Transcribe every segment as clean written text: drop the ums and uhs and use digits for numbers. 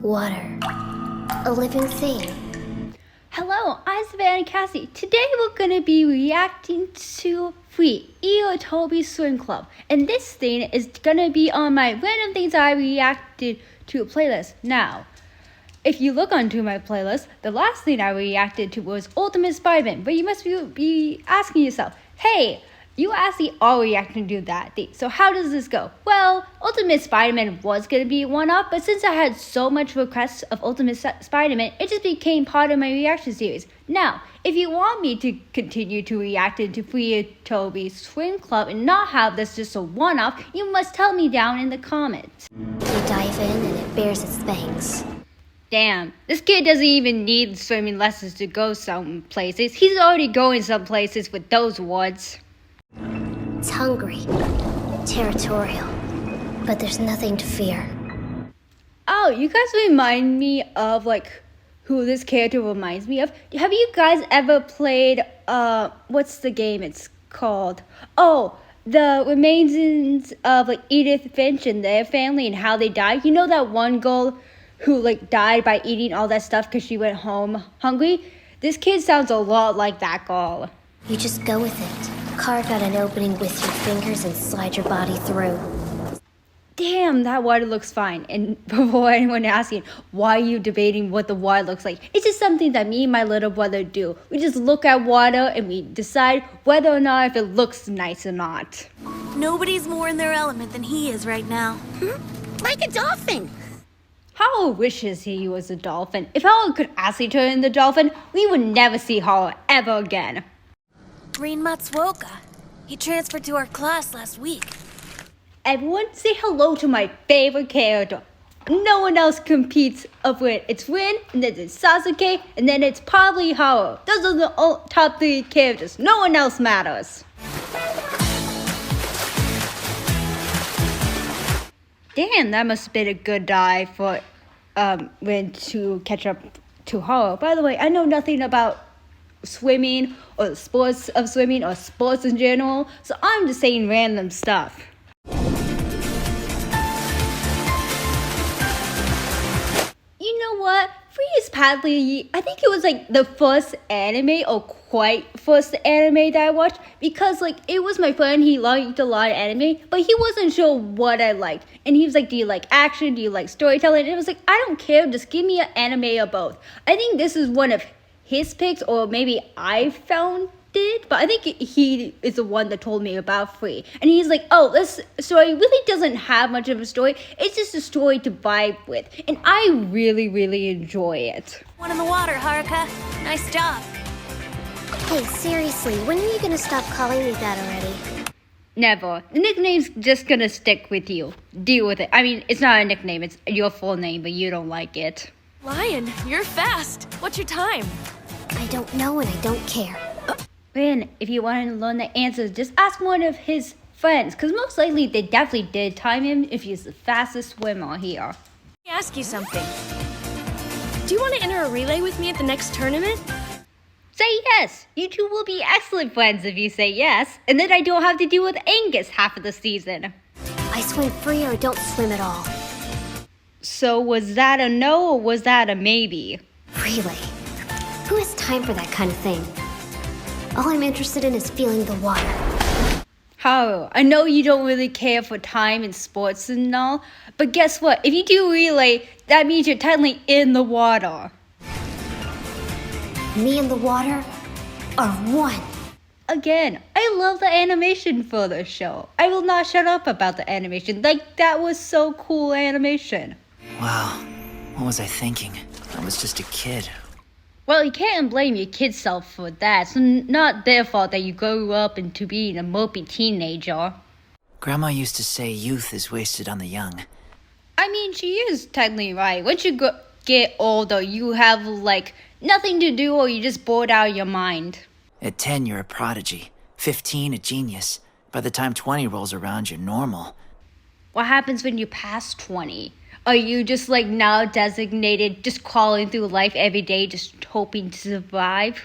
Water. A living thing. Hello, I'm Savannah Cassie. Today we're going to be reacting to Free, Iwatobi Swim Club. And this thing is going to be on my random things I reacted to playlist. Now, if you look onto my playlist, the last thing I reacted to was Ultimate Spider-Man. But you must be asking yourself, hey, you actually are reacting to that thing. So how does this go? Well, Ultimate Spider-Man was going to be one up, but since I had so much requests of Ultimate Spider-Man, it just became part of my reaction series. Now, if you want me to continue to react into Free Iwatobi Swim Club and not have this just a one-off, you must tell me down in the comments. You dive in and it bears its thanks. Damn, this kid doesn't even need swimming lessons to go some places. He's already going some places with those words. It's hungry, territorial, but there's nothing to fear. Oh, you guys remind me of who this character reminds me of. Have you guys ever played what's the game it's called? Oh, the remains of Edith Finch and their family and how they died. You know that one girl who died by eating all that stuff because she went home hungry? This kid sounds a lot like that girl. You just go with it. Carve out an opening with your fingers and slide your body through. Damn, that water looks fine. And before anyone asking, why are you debating what the water looks like? It's just something that me and my little brother do. We just look at water and we decide whether or not if it looks nice or not. Nobody's more in their element than he is right now. Like a dolphin. Howard wishes he was a dolphin. If Howard could actually turn into a dolphin, we would never see Howard ever again. Green Matsuoka. He transferred to our class last week. Everyone say hello to my favorite character. No one else competes of Rin. It's Rin, and then it's Sasuke, and then it's probably Howard. Those are the top 3 characters. No one else matters. Damn, that must have been a good dive for Rin to catch up to Howard. By the way, I know nothing about swimming or the sports of swimming or sports in general, so I'm just saying random stuff. You know what? Free is Padley, I think it was the first anime or quite first anime that I watched because it was my friend, he liked a lot of anime, but he wasn't sure what I liked. And he was like, do you like action? Do you like storytelling? And it was I don't care, just give me an anime or both. I think this is one of his picks, or maybe I found it, but I think he is the one that told me about Free. And he's like, oh, this story really doesn't have much of a story. It's just a story to vibe with. And I really, really enjoy it. One in the water, Haruka. Nice job. Hey, seriously, when are you gonna stop calling me that already? Never. The nickname's just gonna stick with you. Deal with it. I mean, it's not a nickname, it's your full name, but you don't like it. Lion, you're fast. What's your time? I don't know and I don't care. Rin, if you want to learn the answers, just ask one of his friends, because most likely they definitely did time him if he's the fastest swimmer here. Let me ask you something. Do you want to enter a relay with me at the next tournament? Say yes! You two will be excellent friends if you say yes, and then I don't have to deal with Angus half of the season. I swim free or don't swim at all. So was that a no or was that a maybe? Relay. Who has time for that kind of thing? All I'm interested in is feeling the water. Haru, I know you don't really care for time in sports and all, but guess what? If you do relay, that means you're technically in the water. Me and the water are one. Again, I love the animation for the show. I will not shut up about the animation. That was so cool animation. Wow, what was I thinking? I was just a kid. Well, you can't blame your kid self for that. It's not their fault that you grew up into being a mopey teenager. Grandma used to say youth is wasted on the young. I mean, she is technically right. Once you get older, you have, nothing to do or you just bored out of your mind. At 10, you're a prodigy. 15, a genius. By the time 20 rolls around, you're normal. What happens when you pass 20? Are you just now designated, just crawling through life every day, just hoping to survive?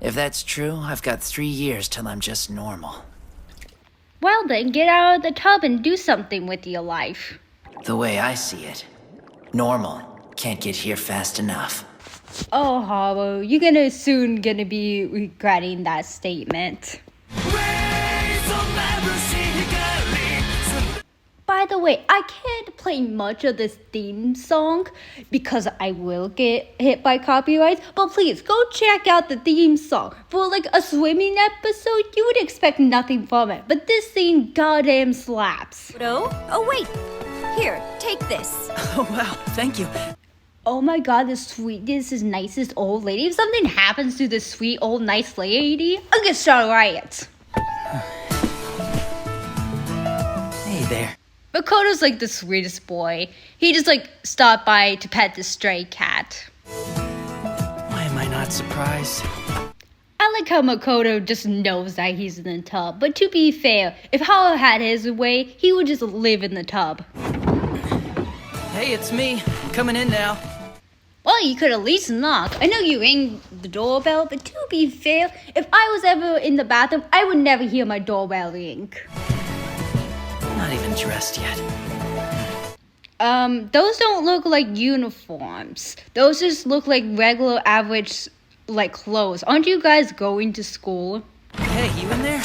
If that's true, I've got 3 years till I'm just normal. Well then, get out of the tub and do something with your life. The way I see it, normal Can't get here fast enough. Oh, Hollow, you're soon gonna be regretting that statement. By the way, I can't play much of this theme song because I will get hit by copyrights, but please go check out the theme song. For like a swimming episode, you would expect nothing from it, but this thing goddamn slaps. Oh, wait. Here, take this. Oh, wow, thank you. Oh my god, the sweetest, nicest old lady. If something happens to this sweet old nice lady, I'm gonna start a riot. Hey there. Makoto's like the sweetest boy. He just like stopped by to pet the stray cat. Why am I not surprised? I like how Makoto just knows that he's in the tub. But to be fair, if Hao had his way, he would just live in the tub. Hey, it's me. I'm coming in now. Well, you could at least knock. I know you rang the doorbell, but to be fair, if I was ever in the bathroom, I would never hear my doorbell ring. Not even dressed yet. Those don't look like uniforms. Those just look like regular average, like, clothes. Aren't you guys going to school? Hey, you in there?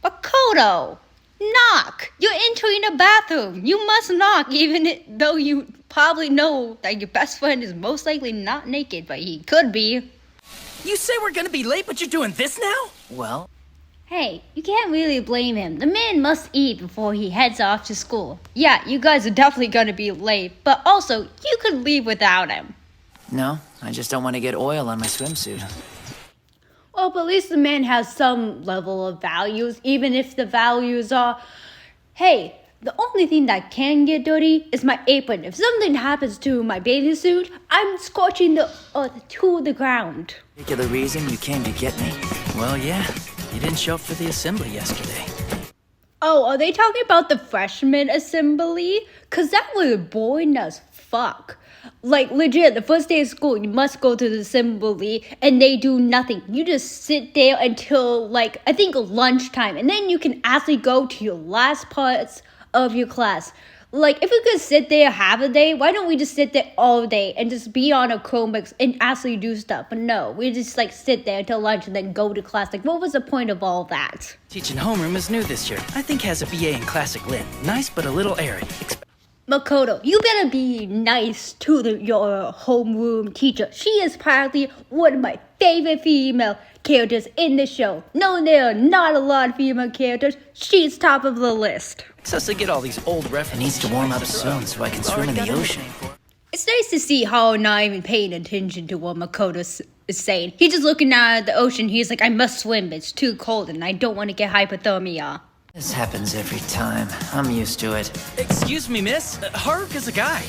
Makoto! Knock! You're entering a bathroom. You must knock, even though you probably know that your best friend is most likely not naked, but he could be. You say we're gonna be late, but you're doing this now? Well, Hey, you can't really blame him. The man must eat before he heads off to school. Yeah, you guys are definitely gonna be late, but also, you could leave without him. no, I just don't want to get oil on my swimsuit. Well, but at least the man has some level of values, even if the values are, hey, the only thing that can get dirty is my apron. If something happens to my bathing suit, I'm scorching the earth to the ground. Particular reason you came to get me? Well, yeah. You didn't show up for the assembly yesterday. Oh, are they talking about the freshman assembly? Cause that was boring as fuck. Like, legit, the first day of school, you must go to the assembly, and they do nothing. You just sit there until, like, I think lunchtime, and then you can actually go to your last parts of your class. Like, if we could sit there half a day, why don't we just sit there all day and just be on a Chromebook and actually do stuff? But no, we just, like, sit there until lunch and then go to class. Like, what was the point of all that? Teaching homeroom is new this year. I think has a BA in classic lit. Nice, but a little airy. Makoto, you better be nice to your homeroom teacher. She is probably one of my favorite female characters in the show. No, there are not a lot of female characters. She's top of the list. It's us to get all these old It references. needs to warm up soon so I can swim in the ocean. It's nice to see how not even paying attention to what Makoto is saying. He's just looking out at the ocean. He's like, I must swim. It's too cold and I don't want to get hypothermia. This happens every time. I'm used to it. Excuse me, miss. Haruka's a guy.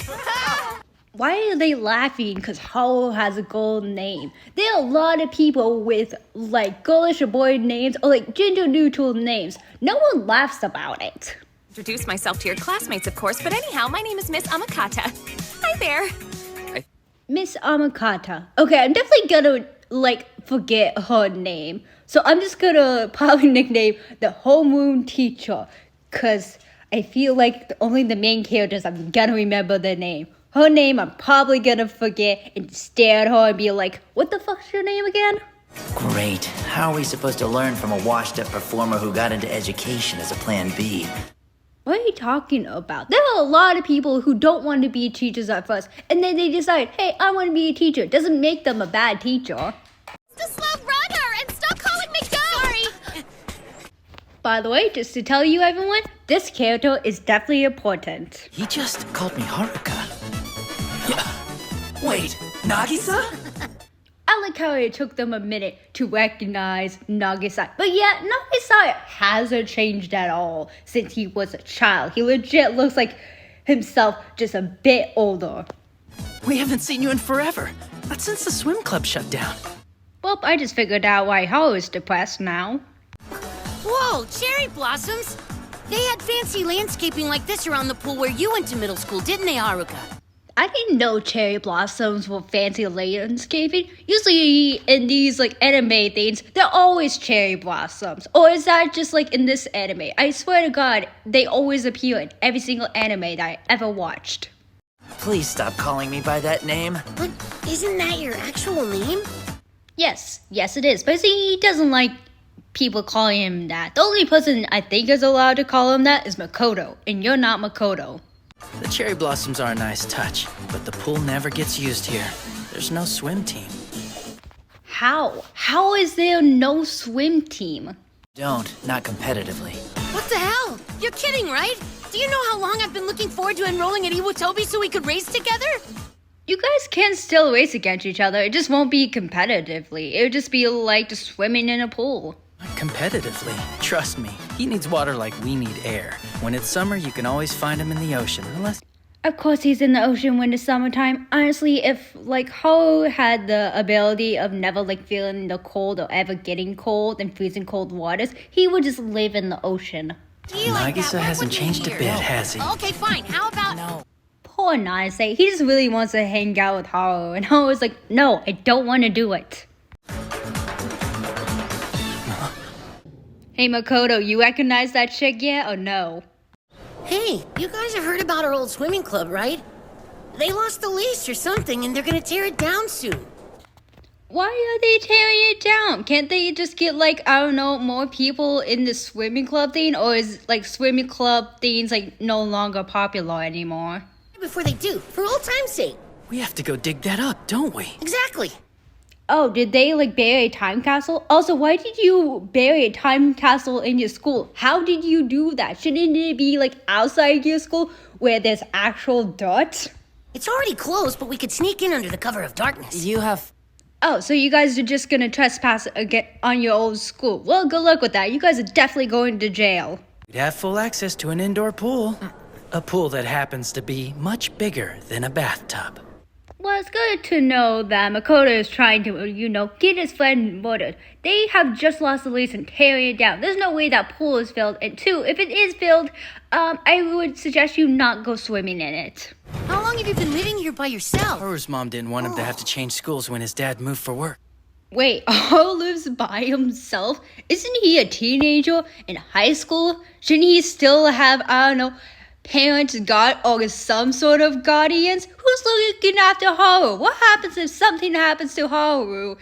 Why are they laughing? Because Hao has a girl name. There are a lot of people with like girlish or boy names or like gender neutral names. No one laughs about it. Introduce myself to your classmates, of course, but anyhow, my name is Miss Amakata. Hi there. Miss Amakata. Okay, I'm definitely gonna like forget her name. So I'm just gonna probably nickname the homeroom teacher. Cause I feel like only the main characters I'm gonna remember their name. Her name I'm probably gonna forget and stare at her and be like, what the fuck's your name again? Great. How are we supposed to learn from a washed-up performer who got into education as a plan B? What are you talking about? There are a lot of people who don't want to be teachers at first, and then they decide, hey, I want to be a teacher. It doesn't make them a bad teacher. The slow runner, and stop calling me go! Sorry. By the way, just to tell you everyone, this character is definitely important. He just called me Haruka. Wait, Nagisa? I like how it took them a minute to recognize Nagisa. But yeah, Nagisa hasn't changed at all since he was a child. He legit looks like himself, just a bit older. We haven't seen you in forever. Not since the swim club shut down. Well, I just figured out why Hao is depressed now. Whoa, cherry blossoms! They had fancy landscaping like this around the pool where you went to middle school, didn't they, Haruka? I didn't know cherry blossoms were fancy landscaping. Usually in these like anime things, they're always cherry blossoms. Or is that just like in this anime? I swear to God, they always appear in every single anime that I ever watched. Please stop calling me by that name. But isn't that your actual name? Yes, it is. But see, he doesn't like people calling him that. The only person I think is allowed to call him that is Makoto, and you're not Makoto. The cherry blossoms are a nice touch, but the pool never gets used here. There's no swim team. How? How is there no swim team? Not competitively. What the hell? You're kidding, right? Do you know how long I've been looking forward to enrolling at Iwatobi so we could race together? You guys can still race against each other. It just won't be competitively. It would just be like just swimming in a pool. Not competitively. Trust me, he needs water like we need air. When it's summer, you can always find him in the ocean, unless... Of course he's in the ocean when it's summertime. Honestly, if like Ho had the ability of never like feeling the cold or ever getting cold and freezing cold waters, he would just live in the ocean. Do you like that? Nagisa Why hasn't wouldn't you changed a hear? bit, has he? Okay, fine. How about... No. Poor Nase, he just really wants to hang out with Haru, and Haru's like, no, I don't want to do it. Hey Makoto, you recognize that chick yet or no? Hey, you guys have heard about our old swimming club, right? They lost the lease or something, and they're gonna tear it down soon. Why are they tearing it down? Can't they just get like, I don't know, more people in the swimming club thing? Or is like swimming club things like no longer popular anymore? Before they do, for old time's sake. We have to go dig that up, don't we? Exactly. Oh, did they like bury a time capsule? Also, why did you bury a time capsule in your school? How did you do that? Shouldn't it be like outside your school where there's actual dirt? It's already closed, but we could sneak in under the cover of darkness. You have... Oh, so you guys are just gonna trespass again on your old school. Well, good luck with that. You guys are definitely going to jail. We'd have full access to an indoor pool. A pool that happens to be much bigger than a bathtub. Well, it's good to know that Makoto is trying to, get his friend murdered. They have just lost the lease and tearing it down. There's no way that pool is filled. And two, if it is filled, I would suggest you not go swimming in it. How long have you been living here by yourself? Haru's mom didn't want him to have to change schools when his dad moved for work. Wait, Haru lives by himself? Isn't he a teenager in high school? Shouldn't he still have, parents, or some sort of guardians? Who's looking after Haru? What happens if something happens to Haru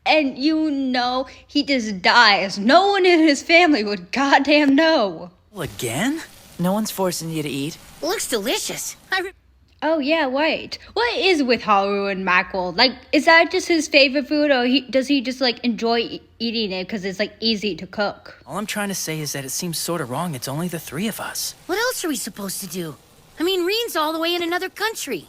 and he just dies? No one in his family would goddamn know. Well, again? No one's forcing you to eat. Looks delicious. Oh yeah, wait. What is with Haru and mackerel? Like, is that just his favorite food, or does he just like enjoy eating it because it's like easy to cook? All I'm trying to say is that it seems sort of wrong. It's only the three of us. What else are we supposed to do? I mean, Reen's all the way in another country.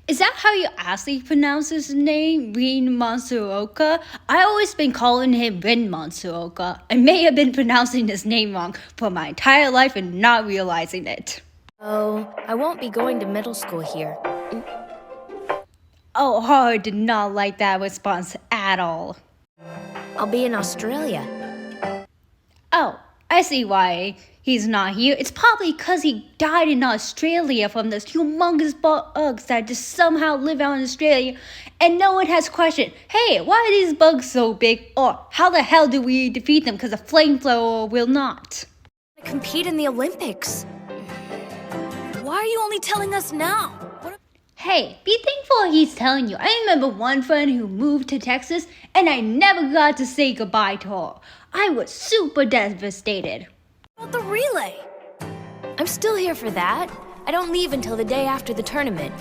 Is that how you actually pronounce his name, Rin Matsuoka? I always been calling him Rin Matsuoka. I may have been pronouncing his name wrong for my entire life and not realizing it. Oh, I won't be going to middle school here. Oh, Haru did not like that response at all. I'll be in Australia. Oh, I see why he's not here. It's probably because he died in Australia from those humongous bugs that just somehow live out in Australia, and no one has questioned, hey, why are these bugs so big? Or how the hell do we defeat them because a flamethrower will not? I compete in the Olympics. Why are you only telling us now? Hey, be thankful he's telling you. I remember one friend who moved to Texas, and I never got to say goodbye to her. I was super devastated. About the relay? I'm still here for that. I don't leave until the day after the tournament.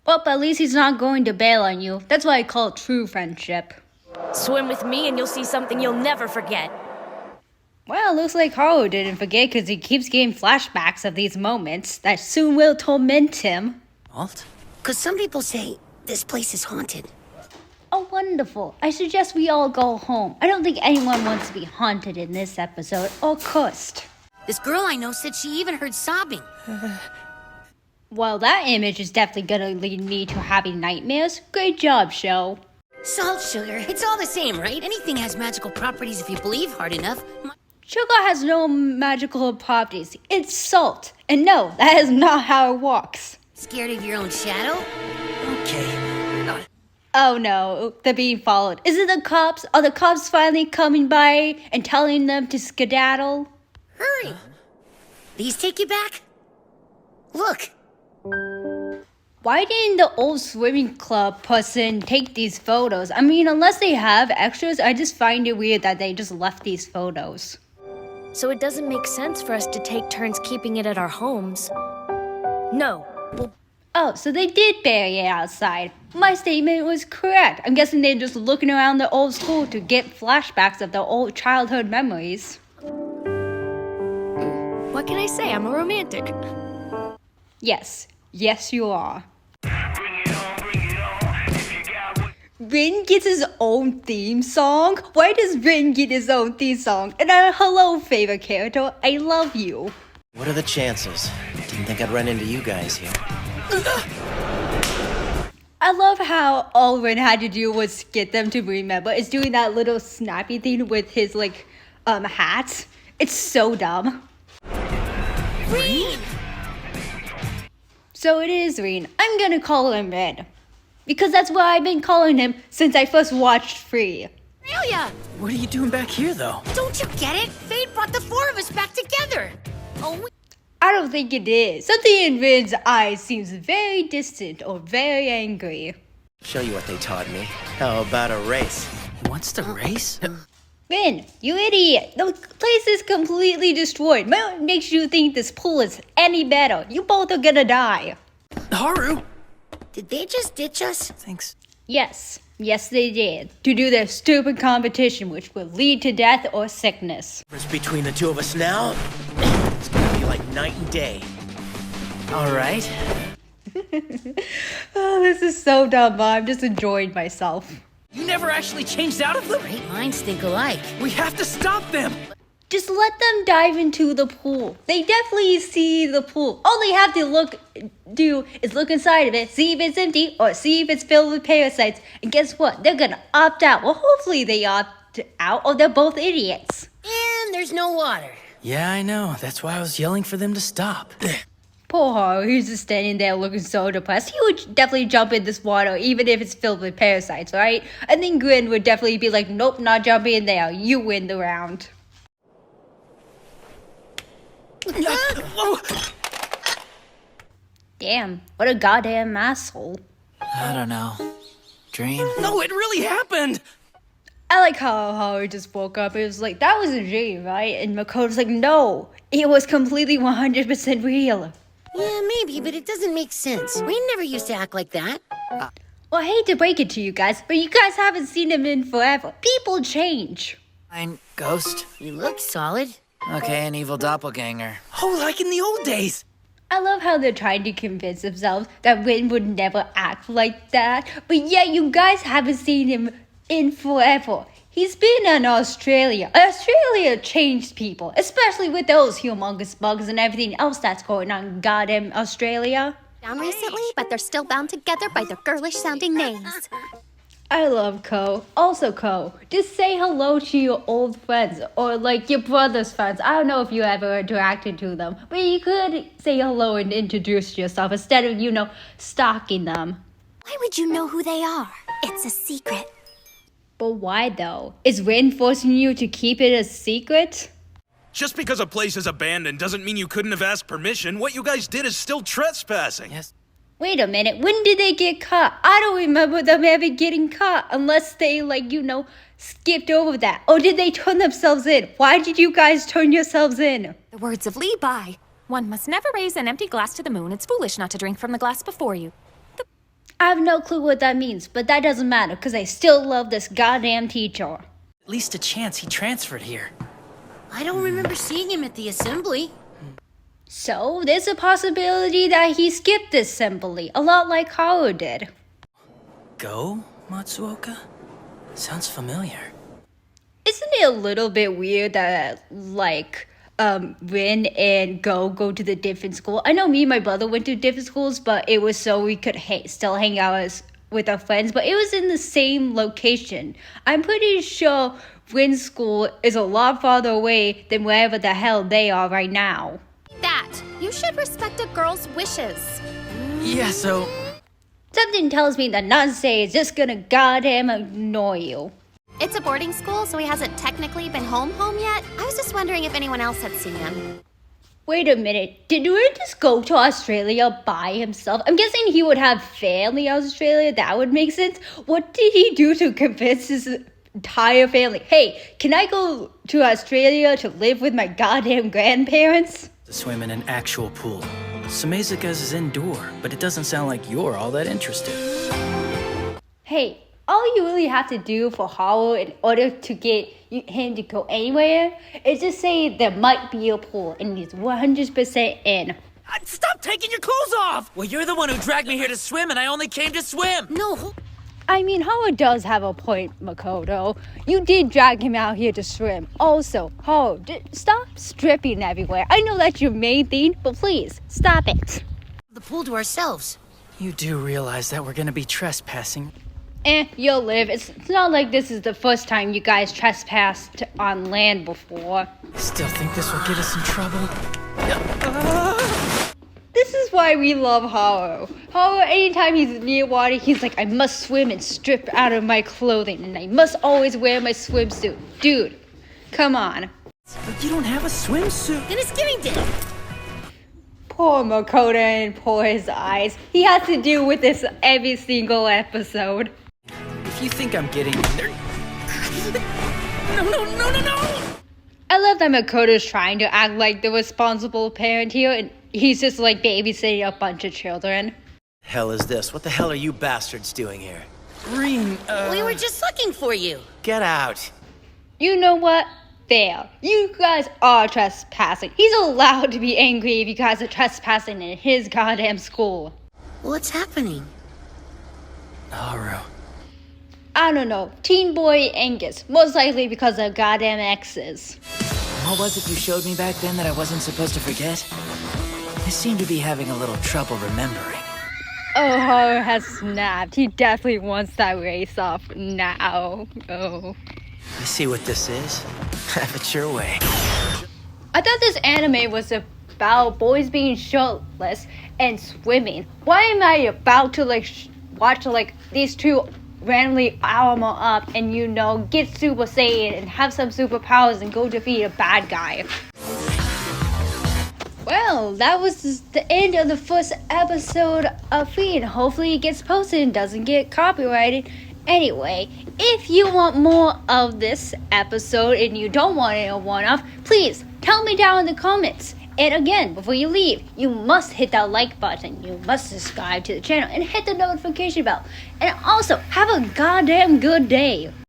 Well, at least he's not going to bail on you. That's what I call true friendship. Swim with me and you'll see something you'll never forget. Well, looks like Haru didn't forget because he keeps getting flashbacks of these moments that soon will torment him. Alt? Because some people say this place is haunted. Oh, wonderful. I suggest we all go home. I don't think anyone wants to be haunted in this episode or cursed. This girl I know said she even heard sobbing. Well, that image is definitely gonna lead me to having nightmares. Great job, show. Salt, sugar, it's all the same, right? Anything has magical properties if you believe hard enough. Sugar has no magical properties. It's salt. And no, that is not how it works. Scared of your own shadow? Okay. Oh no, they're being followed. Is it the cops? Are the cops finally coming by and telling them to skedaddle? Hurry! These take you back? Look! Why didn't the old swimming club person take these photos? I mean, unless they have extras, I just find it weird that they just left these photos. So it doesn't make sense for us to take turns keeping it at our homes. No. Well, Oh, so they did bury it outside. My statement was correct. I'm guessing they're just looking around the old school to get flashbacks of their old childhood memories. what can I say? I'm a romantic. Yes, you are. Rin gets his own theme song? Why does Rin get his own theme song? And hello, favorite character, I love you. What are the chances? Didn't think I'd run into you guys here. I love how all Rin had to do was get them to remember is doing that little snappy thing with his hat. It's so dumb. Green! So it is Rin. I'm gonna call him Rin. Because that's what I've been calling him since I first watched Free. Aurelia! What are you doing back here, though? Don't you get it? Fate brought the four of us back together. Oh, I don't think it is. Something in Rin's eyes seems very distant or very angry. Show you what they taught me. How about a race? He wants to race? Rin, you idiot! The place is completely destroyed. What makes you think this pool is any better? You both are gonna die. Haru! did they just ditch us? Thanks. Yes, they did. To do their stupid competition, which will lead to death or sickness. Between the two of us now, it's gonna be like night and day. All right. Oh, this is so dumb, but I'm just enjoying myself. You never actually changed out of them? Great minds think alike. We have to stop them! Just let them dive into the pool. They definitely see the pool. All they have to do is look inside of it, see if it's empty, or see if it's filled with parasites. And guess what? They're gonna opt out. Well, hopefully they opt out, or they're both idiots. And there's no water. Yeah, I know. That's why I was yelling for them to stop. Poor Haru, he's just standing there looking so depressed. He would definitely jump in this water, even if it's filled with parasites, right? I think Grin would definitely be like, nope, not jumping in there. You win the round. Damn, what a goddamn asshole. I don't know. Dream? No, it really happened! I like how Haru just woke up. It was like, that was a dream, right? And Makoto's like, no, it was completely 100% real. Yeah, maybe, but it doesn't make sense. Rain never used to act like that. Well, I hate to break it to you guys, but you guys haven't seen him in forever. People change. Fine, ghost. You look solid. Okay, an evil doppelganger. Oh, like in the old days! I love how they're trying to convince themselves that Rin would never act like that, but yet you guys haven't seen him in forever. He's been in Australia. Australia changed people, especially with those humongous bugs and everything else that's going on in goddamn Australia. Down recently, but they're still bound together by their girlish sounding names. I love Ko. Also, Ko, just say hello to your old friends or like your brother's friends. I don't know if you ever interacted to them, but you could say hello and introduce yourself instead of, stalking them. Why would you know who they are? It's a secret. But why though? Is Rin forcing you to keep it a secret? Just because a place is abandoned doesn't mean you couldn't have asked permission. What you guys did is still trespassing. Yes. Wait a minute, when did they get caught? I don't remember them ever getting caught unless they, skipped over that. Or did they turn themselves in? Why did you guys turn yourselves in? The words of Levi. One must never raise an empty glass to the moon. It's foolish not to drink from the glass before you. I have no clue what that means, but that doesn't matter because I still love this goddamn teacher. At least a chance he transferred here. I don't remember seeing him at the assembly. So, there's a possibility that he skipped this assembly, a lot like Haru did. Go, Matsuoka? Sounds familiar. Isn't it a little bit weird that, Rin and go to the different school? I know me and my brother went to different schools, but it was so we could still hang out with our friends, but it was in the same location. I'm pretty sure Rin's school is a lot farther away than wherever the hell they are right now. That. You should respect a girl's wishes. Yeah, so... Something tells me that Nansei is just gonna goddamn annoy you. It's a boarding school, so he hasn't technically been home yet. I was just wondering if anyone else had seen him. Wait a minute, did Rin just go to Australia by himself? I'm guessing he would have family in Australia, that would make sense. What did he do to convince his entire family, hey, can I go to Australia to live with my goddamn grandparents? To swim in an actual pool. Sumezuka's is indoor, but it doesn't sound like you're all that interested. Hey, all you really have to do for Howell in order to get him to go anywhere is just say there might be a pool and he's 100% in. Stop taking your clothes off! Well, you're the one who dragged me here to swim, and I only came to swim. No, I mean, Howard does have a point, Makoto. You did drag him out here to swim. Also, Howard, stop stripping everywhere. I know that's your main thing, but please, stop it. the pool to ourselves. You do realize that we're gonna be trespassing. You'll live. It's not like this is the first time you guys trespassed on land before. Still think this will get us in trouble? This is why we love Haru. Haru, anytime he's near water, he's like, I must swim and strip out of my clothing, and I must always wear my swimsuit. Dude, come on. But you don't have a swimsuit. Then it's getting dead. Poor Makoto and poor his eyes. He has to deal with this every single episode. If you think I'm getting there, No. I love that Makoto's trying to act like the responsible parent here, and he's just like babysitting a bunch of children. Hell is this? What the hell are you bastards doing here? Green, We were just looking for you. Get out. You know what? There. You guys are trespassing. He's allowed to be angry if you guys are trespassing in his goddamn school. What's happening? Haru. I don't know. Teen boy Angus. Most likely because of goddamn exes. What was it you showed me back then that I wasn't supposed to forget? I seem to be having a little trouble remembering. Oh, Haru has snapped. He definitely wants that race off now. Oh. You see what this is? Have it your way. I thought this anime was about boys being shirtless and swimming. Why am I about to watch these two randomly armor up and get Super Saiyan and have some superpowers and go defeat a bad guy? Well, that was the end of the first episode of Feed. Hopefully it gets posted and doesn't get copyrighted. Anyway, if you want more of this episode and you don't want it a one-off, please tell me down in the comments. And again, before you leave, you must hit that like button, you must subscribe to the channel, and hit the notification bell. And also, have a goddamn good day.